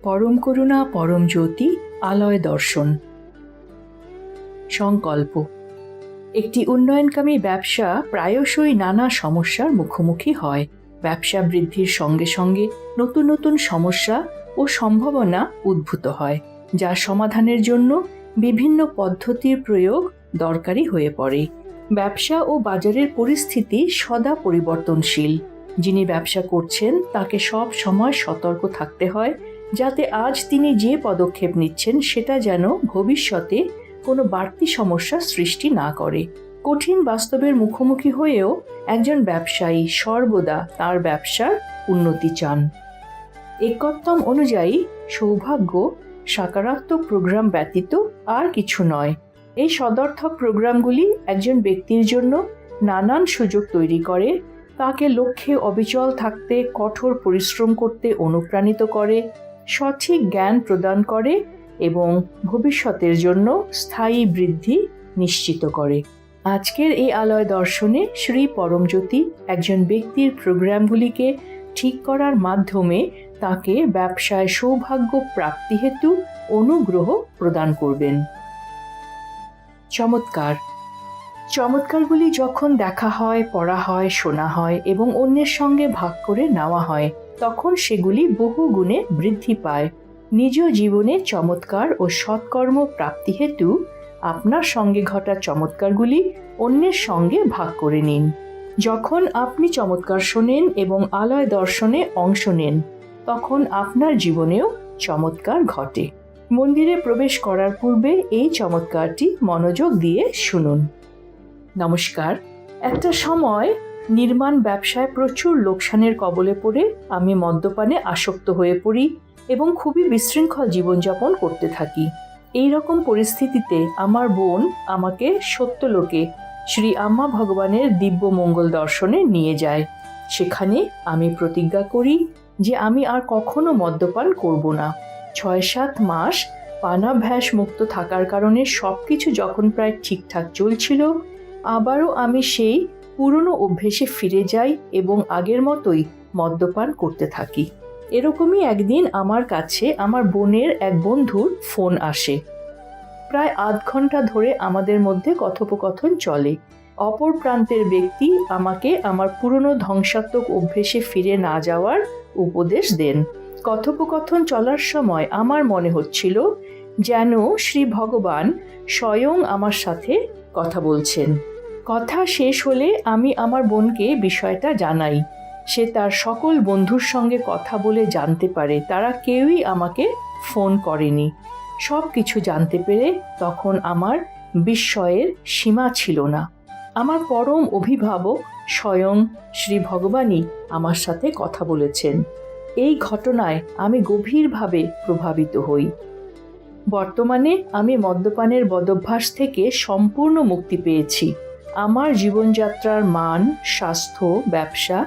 পরম করুণা পরম জ্যোতি আলয় দর্শন। সংকল্প। একটি উন্নয়নকামী ব্যবসা প্রায়শই নানা সমস্যার মুখোমুখি হয়। ব্যবসা বৃদ্ধির সঙ্গে সঙ্গে নতুন নতুন সমস্যা ও সম্ভাবনা উদ্ভূত হয়, যা সমাধানের জন্য বিভিন্ন পদ্ধতির প্রয়োগ দরকারি হয়ে পড়ে। ব্যবসা ও বাজারের পরিস্থিতি সদা পরিবর্তনশীল। যিনি ব্যবসা করছেন তাকে সব সময় সতর্ক থাকতে হয়, যাতে আজ তিনি যে পদক্ষেপ নিচ্ছেন সেটা যেন ভবিষ্যতে কোনো বাড়তি সমস্যা সৃষ্টি না করে। কঠিন বাস্তবের মুখোমুখি হয়েও একজন ব্যবসায়ী সর্বদা তার ব্যবসার উন্নতি চান। একত্তম অনুযায়ী সৌভাগ্য সকারাত্মক প্রোগ্রাম ব্যতীত আর কিছু নয়। এই সদর্থক প্রোগ্রামগুলি একজন ব্যক্তির জন্য নানান সুযোগ তৈরি করে, তাকে লক্ষ্যে অবিচল থাকতে কঠোর পরিশ্রম করতে অনুপ্রাণিত করে, সঠিক জ্ঞান প্রদান করে এবং ভবিষ্যতের জন্য স্থায়ী বৃদ্ধি নিশ্চিত করে। আজকের এই আলয় দর্শনে শ্রী পরমজ্যোতি একজন ব্যক্তির প্রোগ্রামগুলিকে ঠিক করার মাধ্যমে তাকে ব্যবসায় সৌভাগ্য প্রাপ্তি হেতু অনুগ্রহ প্রদান করবেন। চমৎকার। চমৎকারগুলি যখন দেখা হয়, পড়া হয়, শোনা হয় এবং অন্যের সঙ্গে ভাগ করে নেওয়া হয়, তখন সেগুলি বহু গুণে বৃদ্ধি পায়। নিজ জীবনে চমৎকার ও সৎকর্ম প্রাপ্তি হেতু আপনার সঙ্গে ঘটা চমৎকারগুলি অন্যের সঙ্গে ভাগ করে নিন। যখন আপনি চমৎকার শোনেন এবং আলয় দর্শনে অংশ নেন, তখন আপনার জীবনেও চমৎকার ঘটে। মন্দিরে প্রবেশ করার পূর্বে এই চমৎকারটি মনোযোগ দিয়ে শুনুন। নমস্কার। একটা সময় নির্মাণ ব্যবসায় প্রচুর লোকসানের কবলে পড়ে আমি মদ্যপানে আসক্ত হয়ে পড়ি এবং খুবই বিশৃঙ্খল জীবনযাপন করতে থাকি। এই রকম পরিস্থিতিতে আমার বোন আমাকে সত্যলোকে শ্রী আম্মা ভগবানের দিব্য মঙ্গল দর্শনে নিয়ে যায়। সেখানে আমি প্রতিজ্ঞা করি যে আমি আর কখনো মদ্যপান করব না। 6-7 মাস পানাভ্যাস মুক্ত থাকার কারণে সবকিছু যখন প্রায় ঠিকঠাক চলছিল, আবারও আমি সেই পুরনো অভ্যেসে ফিরে যাই এবং আগের মতোই মদ্যপান করতে থাকি। এরকমই একদিন আমার কাছে আমার বোনের এক বন্ধুর ফোন আসে। প্রায় আধ ঘন্টা ধরে আমাদের মধ্যে কথোপকথন চলে। অপর প্রান্তের ব্যক্তি আমাকে আমার পুরনো ধ্বংসাত্মক অভ্যেসে ফিরে না যাওয়ার উপদেশ দেন। কথোপকথন চলার সময় আমার মনে হচ্ছিল যেন শ্রী ভগবান স্বয়ং আমার সাথে কথা বলছেন। কথা শেষ হলে আমি আমার বোনকে বিষয়টা জানাই। সে তার সকল বন্ধুর সঙ্গে কথা বলে জানতে পারে তারা কেউই আমাকে ফোন করেনি। সব কিছু জানতে পেরে তখন আমার বিস্ময়ের সীমা ছিল না। আমার পরম অভিভাবক স্বয়ং শ্রী ভগবানই আমার সাথে কথা বলেছেন। এই ঘটনায় আমি গভীরভাবে প্রভাবিত হই। বর্তমানে আমি মদ্যপানের বদভ্যাস থেকে সম্পূর্ণ মুক্তি পেয়েছি। আমার জীবনযাত্রার মান, স্বাস্থ্য, ব্যবসা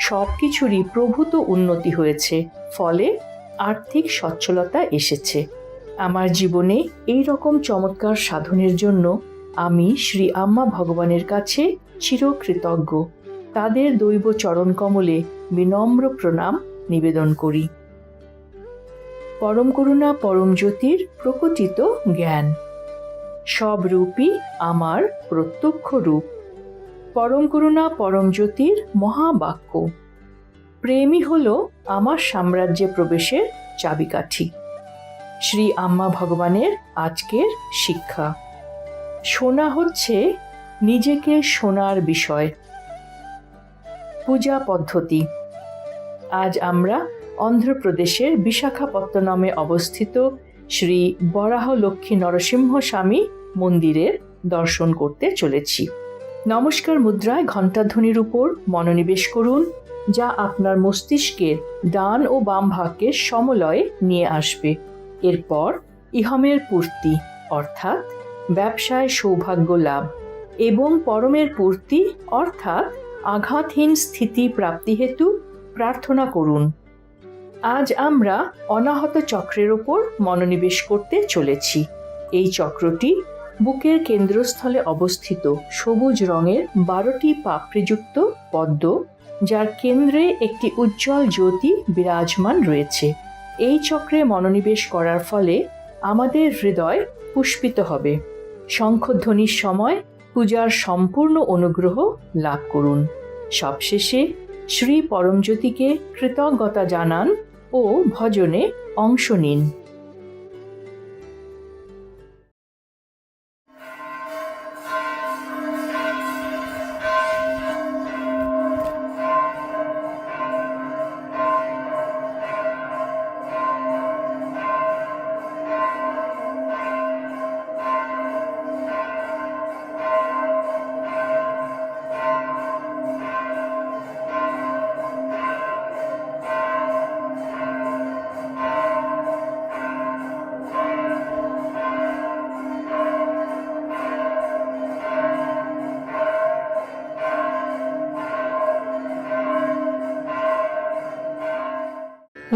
সব কিছুরই প্রভূত উন্নতি হয়েছে। ফলে আর্থিক সচ্ছলতা এসেছে। আমার জীবনে এই রকম চমৎকার সাধনের জন্য আমি শ্রী আম্মা ভগবানের কাছে চিরকৃতজ্ঞ। তাদের দৈব চরণ কমলে বিনম্র প্রণাম নিবেদন করি। পরম করুণা পরম জ্যোতির প্রকটিত জ্ঞান। সব রূপই আমার প্রত্যক্ষ রূপ। পরম করুণা পরম জ্যোতির মহাবাক্য। প্রেমই হল আমার সাম্রাজ্যে প্রবেশের চাবিকাঠি। শ্রী আম্মা ভগবানের আজকের শিক্ষা। শোনা হচ্ছে নিজেকে শোনার বিষয়। পূজা পদ্ধতি। আজ আমরা অন্ধ্রপ্রদেশের বিশাখাপত্তনমে অবস্থিত শ্রী বরাহ লক্ষ্মী নরসিংহ স্বামী মন্দিরের দর্শন করতে চলেছি। নমস্কার মুদ্রায় ঘণ্টাধ্বনির উপর মনোনিবেশ করুন, যা আপনার মস্তিষ্কের ডান ও বাম ভাগকে সমলয়ে নিয়ে আসবে। এরপর ইহমের পূর্তি অর্থাৎ ব্যবসায় সৌভাগ্য লাভ এবং পরমের পূর্তি অর্থাৎ আঘাতহীন স্থিতি প্রাপ্তি হেতু প্রার্থনা করুন। আজ আমরা অনাহত চক্রের ওপর মনোনিবেশ করতে চলেছি। এই চক্রটি বুকের কেন্দ্রস্থলে অবস্থিত সবুজ রঙের 12টি পাপড়িযুক্ত পদ্ম, যার কেন্দ্রে একটি উজ্জ্বল জ্যোতি বিরাজমান রয়েছে। এই চক্রে মনোনিবেশ করার ফলে আমাদের হৃদয় পুষ্পিত হবে। শঙ্খধ্বনির সময় পূজার সম্পূর্ণ অনুগ্রহ লাভ করুন। সবশেষে শ্রী পরমজ্যোতিকে কৃতজ্ঞতা জানান ও ভজনে অংশ নিন। ॐ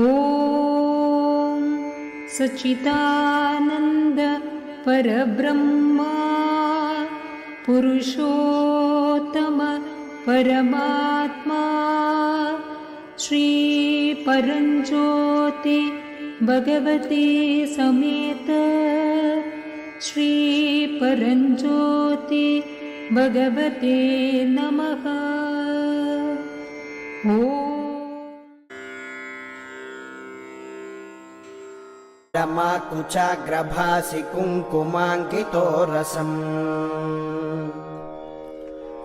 सच्चिदानन्द परब्रह्मा पुरुषोत्तम परमात्मा श्री परञ्ज्योति भगवते समेत श्री परञ्ज्योति भगवते नमः। रमाकुचाग्रभासि कुङ्कुमाङ्कितो रसम्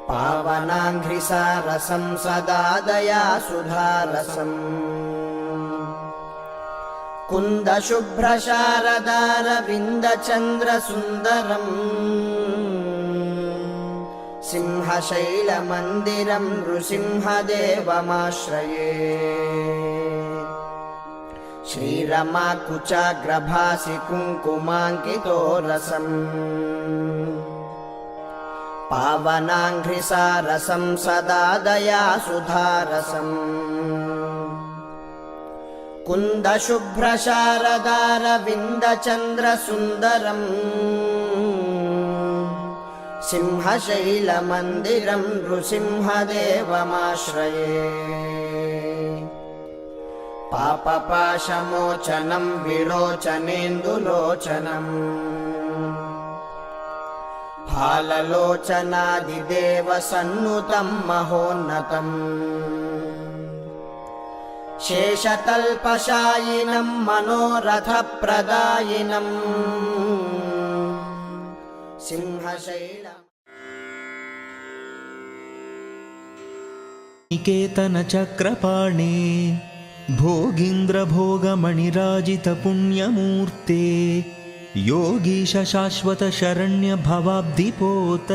पावनाङ्घ्रिसारसं सदा दया सुधारसम् कुन्दशुभ्रशारदारविन्दचन्द्रसुन्दरम् सिंहशैलमन्दिरं नृसिंहदेवमाश्रये। श्रीरमाकुचाग्रभासि कुङ्कुमाङ्कितो रसम् पावनाङ्घ्रिसारसं सदा दया सुधारसम् कुन्दशुभ्रशारदारविन्दचन्द्रसुन्दरम् सिंहशैलमन्दिरं नृसिंहदेवमाश्रये। पापपाशमोचनं विलोचनेन्दुलोचनम् फाललोचनादिदेवसन्नुतं महोन्नतम् शेषतल्पशायिनं मनोरथप्रदायिनम् सिंहशैलम् निकेतनचक्रपाणे भोगीन्द्रभोगमणिराजितपुण्यमूर्ते योगीश शाश्वत शरण्य भवाब्धिपोत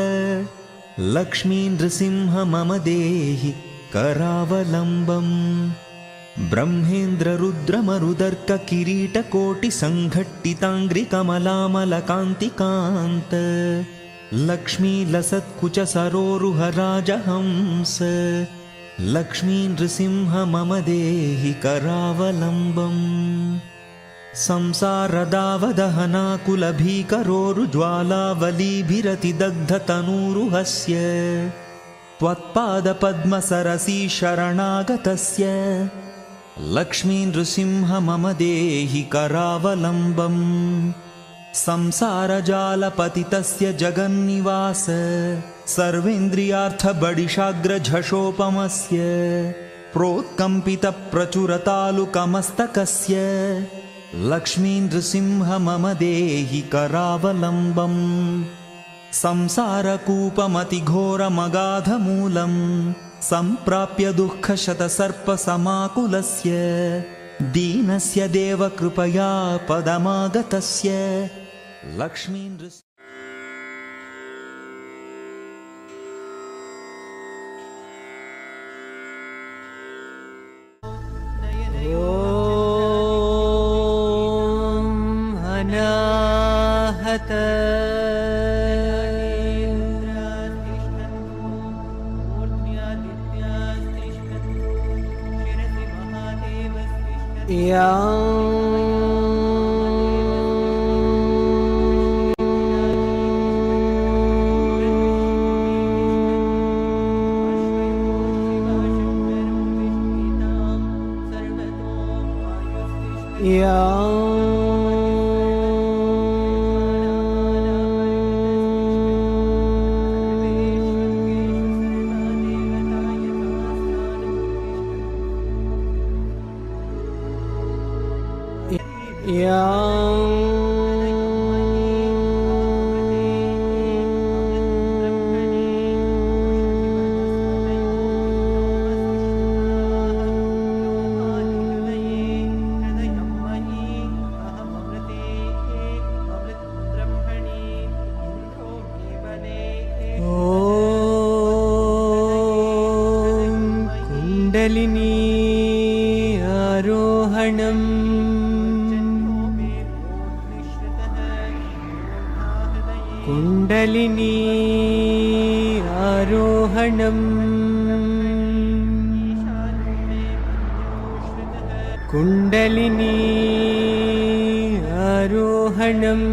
लक्ष्मी नृसिंह मम देहि करावलम्बम् ब्रह्मेन्द्ररुद्रमरुदर्क किरीटकोटिसङ्घट्टिताङ्घ्रिकमलामलकान्तिकान्त लक्ष्मी लसत्कुच सरोरुह राजहंस लक्ष्मी नृसिंह मम देहि करावलम्बम् संसारदावदहनाकुलभीकरोरुज्वालावलीभिरतिदग्धतनूरुहस्य त्वत्पादपद्मसरसी शरणागतस्य लक्ष्मी नृसिंह मम देहि करावलम्बम् संसारजालपतितस्य जगन्निवास सर्वेन्द्रियार्थबडिशाग्रझषोपमस्य प्रोत्कम्पितप्रचुरतालुकमस्तकस्य लक्ष्मी नृसिंह मम देहि करावलम्बम् संसारकूपमतिघोरमगाधमूलम् सम्प्राप्य दुःखशतसर्पसमाकुलस्य दीनस्य देवकृपया पदमागतस्य लक्ष्मी नृसिंह अनाहत कुण्डलिनी आरोहणम् कुण्डलिनी आरोहणम् कुण्डलिनी आरोहणम्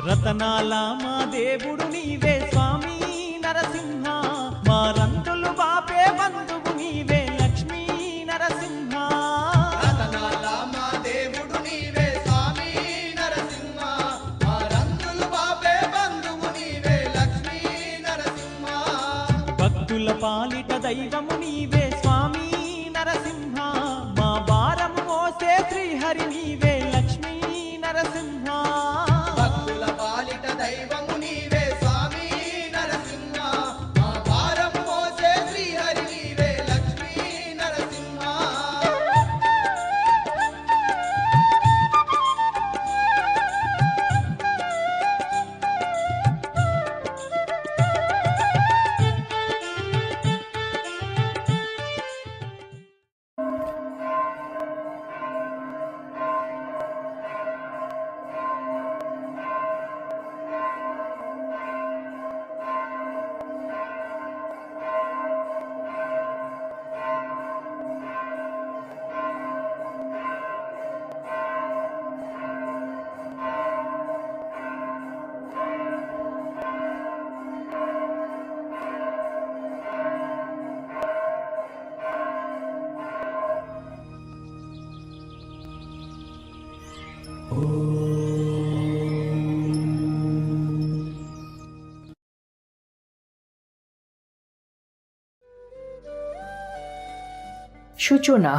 రతనాల మా దేవుడు నీవే స్వామి నరసింహ, మా రంగులు బాపే బంధువు నీవే లక్ష్మీ నరసింహ. రతనాల మా దేవుడు నీవే స్వామి నరసింహ, మా రంగులు బాపే బంధువు నీవే లక్ష్మీ నరసింహ. భక్తుల పాలిట దైవము నీవే స్వామి నరసింహ, మా భారము మోసే శ్రీహరి నీవే లక్ష్మీ నరసింహ. భక్తుల పాలిట దైవము నీవే స్వామి నరసింహ, మా భారం మోసే శ్రీహరి నీవే లక్ష్మీ నరసింహ. সূচনা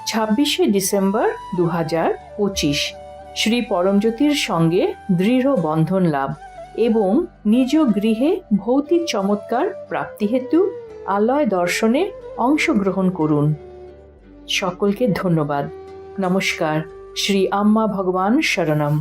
26শে ডিসেম্বর 2025 শ্রী পরমজ্যোতির সঙ্গে দৃঢ় বন্ধন লাভ এবং নিজ গৃহে ভৌতিক চমৎকার প্রাপ্তি হেতু আলয় দর্শনে অংশগ্রহণ করুন। সকলকে ধন্যবাদ। নমস্কার। শ্রী আম্মা ভগবান শরণম।